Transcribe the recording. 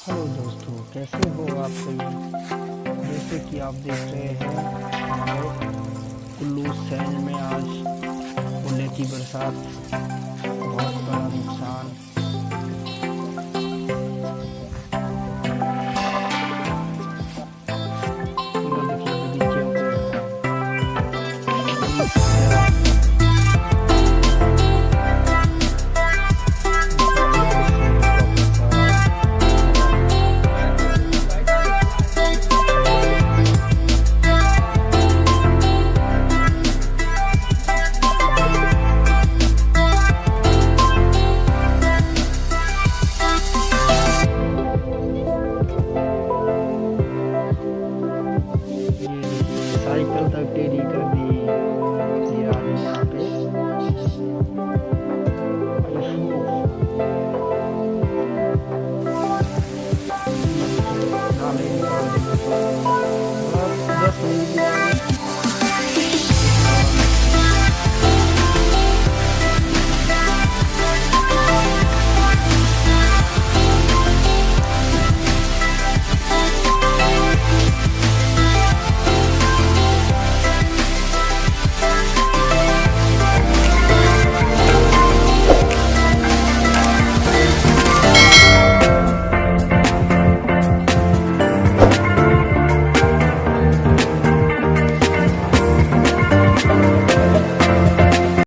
Hello दोस्तों, कैसे हो आप सभी। जैसे कि आप देख रहे हैं हमारे कुल्लू सैंज में आज ओले की बरसात, बहुत बड़ा नुकसान